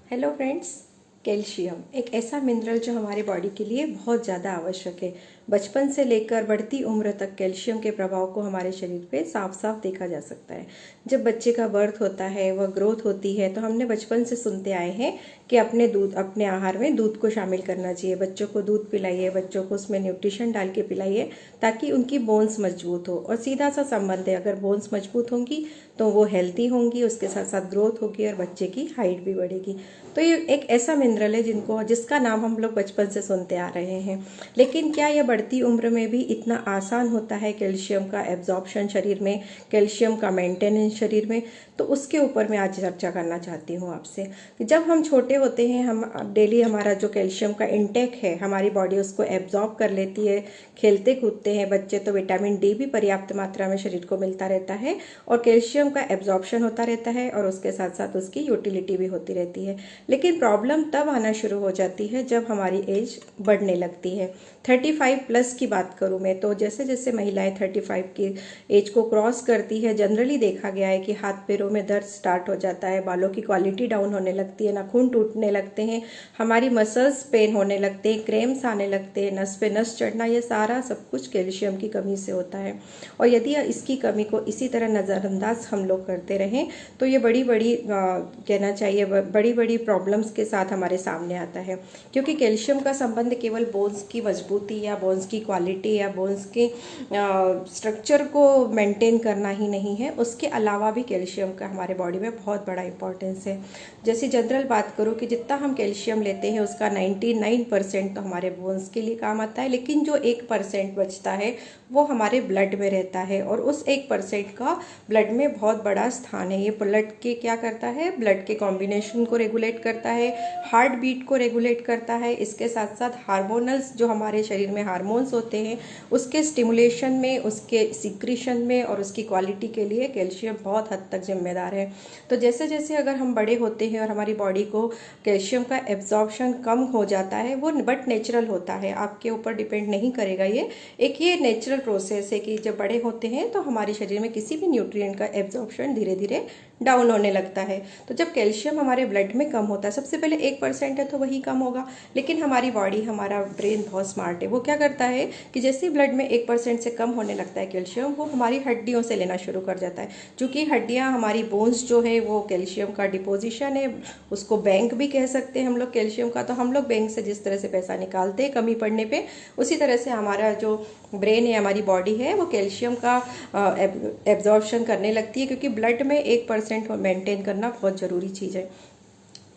Hello friends. Calcium एक ऐसा mineral जो हमारे बॉडी के लिए बहुत ज़्यादा आवश्यक है। बचपन से लेकर बढ़ती उम्र तक कैल्शियम के प्रभाव को हमारे शरीर पे साफ साफ देखा जा सकता है। जब बच्चे का बर्थ होता है, वह ग्रोथ होती है, तो हमने बचपन से सुनते आए हैं कि अपने आहार में दूध को शामिल करना चाहिए। बच्चों को दूध पिलाइए, बच्चों को उसमें न्यूट्रिशन डाल के पिलाइए ताकि उनकी बोन्स मजबूत हो। और सीधा सा संबंध है, अगर बोन्स मजबूत होंगी तो वो हेल्दी होंगी, उसके साथ साथ ग्रोथ होगी और बच्चे की हाइट भी बढ़ेगी। तो ये एक ऐसा मिनरल है जिसका नाम हम लोग बचपन से सुनते आ रहे हैं। लेकिन क्या यह बढ़ती उम्र में भी इतना आसान होता है कैल्शियम का एब्जॉर्प्शन शरीर में, कैल्शियम का मेंटेनेंस शरीर में? तो उसके ऊपर मैं आज चर्चा करना चाहती हूँ आपसे कि जब हम छोटे होते हैं, हम डेली हमारा जो कैल्शियम का इंटेक है, हमारी बॉडी उसको एब्जॉर्ब कर लेती है। खेलते कूदते हैं बच्चे तो विटामिन डी भी पर्याप्त मात्रा में शरीर को मिलता रहता है और कैल्शियम का एब्जॉर्प्शन होता रहता है और उसके साथ साथ उसकी यूटिलिटी भी होती रहती है। लेकिन प्रॉब्लम तब आना शुरू हो जाती है जब हमारी एज बढ़ने लगती है। 35 प्लस की बात करूं मैं तो जैसे जैसे महिलाएं 35 की एज को क्रॉस करती है, जनरली देखा गया है कि हाथ पैरों में दर्द स्टार्ट हो जाता है, बालों की क्वालिटी डाउन होने लगती है, नाखून टूटने लगते हैं, हमारी मसल्स पेन होने लगते हैं, क्रैम्स आने लगते हैं, नस पे नस चढ़ना, ये सारा सब कुछ कैल्शियम की कमी से होता है। और यदि इसकी कमी को इसी तरह नज़रअंदाज हम लोग करते रहें तो ये बड़ी बड़ी कहना चाहिए बड़ी बड़ी प्रॉब्लम्स के साथ हमारे सामने आता है। क्योंकि कैल्शियम का संबंध केवल बोन्स की मजबूती या बोन्स की क्वालिटी या बोन्स के स्ट्रक्चर को मेंटेन करना ही नहीं है, उसके अलावा भी कैल्शियम का हमारे बॉडी में बहुत बड़ा इंपॉर्टेंस है। जैसे जनरल बात करूँ कि जितना हम कैल्शियम लेते हैं उसका 99% तो हमारे बोन्स के लिए काम आता है, लेकिन जो 1% बचता है वो हमारे ब्लड में रहता है और उस 1% का ब्लड में बहुत बड़ा स्थान है। ये ब्लड के क्या करता है, ब्लड के कॉम्बिनेशन को रेगुलेट करता है, हार्ट बीट को रेगुलेट करता है, इसके साथ साथ हार्मोनल्स जो हमारे शरीर में हार्मोन्स होते हैं उसके स्टिमुलेशन में, उसके सिक्रीशन में और उसकी क्वालिटी के लिए कैल्शियम बहुत हद तक जिम्मेदार है। तो जैसे जैसे अगर हम बड़े होते हैं और हमारी बॉडी को कैल्शियम का एब्जॉर्प्शन कम हो जाता है, वो बट नेचुरल होता है, आपके ऊपर डिपेंड नहीं करेगा। ये नेचुरल प्रोसेस है कि जब बड़े होते हैं तो हमारे शरीर में किसी भी न्यूट्रिएंट का एब्जॉर्प्शन धीरे धीरे डाउन होने लगता है। तो जब कैल्शियम हमारे ब्लड में कम होता है, सबसे पहले 1% है तो वही कम होगा, लेकिन हमारी बॉडी, हमारा ब्रेन बहुत स्मार्ट है। वो क्या करता है कि जैसे ब्लड में 1% से कम होने लगता है कैल्शियम, वो हमारी हड्डियों से लेना शुरू कर जाता है। क्योंकि हड्डियां, हमारी बोन्स जो है वो कैल्शियम का डिपोजिशन है, उसको बैंक भी कह सकते हैं हम लोग कैल्शियम का। तो हम लोग बैंक से जिस तरह से पैसा निकालते हैं कमी पड़ने पे, उसी तरह से हमारा जो ब्रेन है, हमारी बॉडी है, वो कैल्शियम का एब्जॉर्प्शन करने लगती है, क्योंकि ब्लड में 1% मेंटेन करना बहुत ज़रूरी चीज़ है।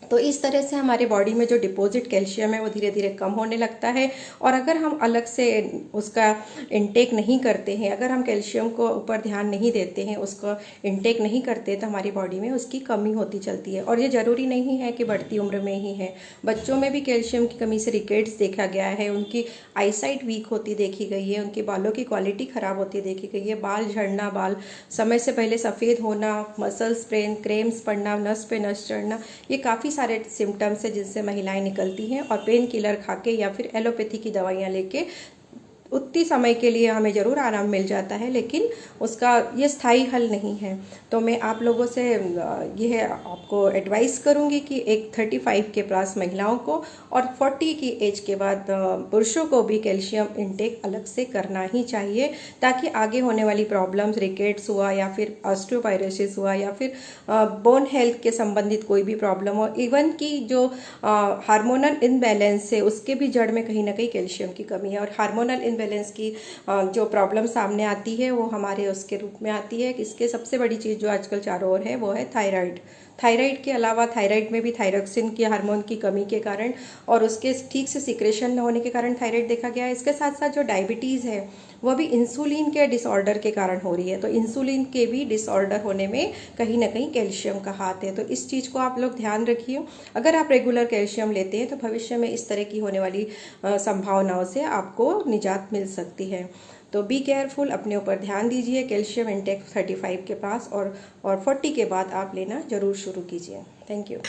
तो इस तरह से हमारे बॉडी में जो डिपॉजिट कैल्शियम है वो धीरे धीरे कम होने लगता है। और अगर हम अलग से उसका इनटेक नहीं करते हैं, अगर हम कैल्शियम को ऊपर ध्यान नहीं देते हैं, उसको इनटेक नहीं करते, तो हमारी बॉडी में उसकी कमी होती चलती है। और ये ज़रूरी नहीं है कि बढ़ती उम्र में ही है, बच्चों में भी कैल्शियम की कमी से रिकेट्स देखा गया है, उनकी आईसाइट वीक होती देखी गई है, उनके बालों की क्वालिटी ख़राब होती देखी गई है, बाल झड़ना, बाल समय से पहले सफ़ेद होना, मसल्स पेन, क्रेम्स पड़ना, नस पे नस चढ़ना, ये काफ़ी सारे सिम्टम्स है जिनसे महिलाएं निकलती हैं। और पेन किलर खा के या फिर एलोपैथी की दवाइयाँ लेके उतनी समय के लिए हमें ज़रूर आराम मिल जाता है, लेकिन उसका ये स्थायी हल नहीं है। तो मैं आप लोगों से यह आपको एडवाइस करूंगी कि एक 35 के प्लस महिलाओं को और 40 की एज के बाद पुरुषों को भी कैल्शियम इंटेक अलग से करना ही चाहिए, ताकि आगे होने वाली प्रॉब्लम्स, रिकेट्स हुआ या फिर ऑस्टियोपाइरोसिस हुआ या फिर बोन हेल्थ के संबंधित कोई भी प्रॉब्लम हो, इवन की जो हार्मोनल इनबैलेंस है उसके भी जड़ में कहीं ना कहीं कैल्शियम की कमी है। और हार्मोनल बैलेंस की जो प्रॉब्लम सामने आती है वो हमारे उसके रूप में आती है। इसके सबसे बड़ी चीज़ जो आजकल चारों ओर है वो है थायराइड। थायराइड के अलावा, थायराइड में भी थायरोक्सिन की हार्मोन की कमी के कारण और उसके ठीक से सिक्रेशन न होने के कारण थायराइड देखा गया है। इसके साथ साथ जो डायबिटीज़ है वह भी इंसुलिन के डिसऑर्डर के कारण हो रही है। तो इंसुलिन के भी डिसऑर्डर होने में कहीं ना कहीं कैल्शियम का हाथ है। तो इस चीज़ को आप लोग ध्यान रखिए। अगर आप रेगुलर कैल्शियम लेते हैं तो भविष्य में इस तरह की होने वाली संभावनाओं से आपको निजात मिल सकती है। तो बी केयरफुल, अपने ऊपर ध्यान दीजिए। कैल्शियम इंटेक 35 के पास और 40 के बाद आप लेना जरूर शुरू कीजिए। Thank you.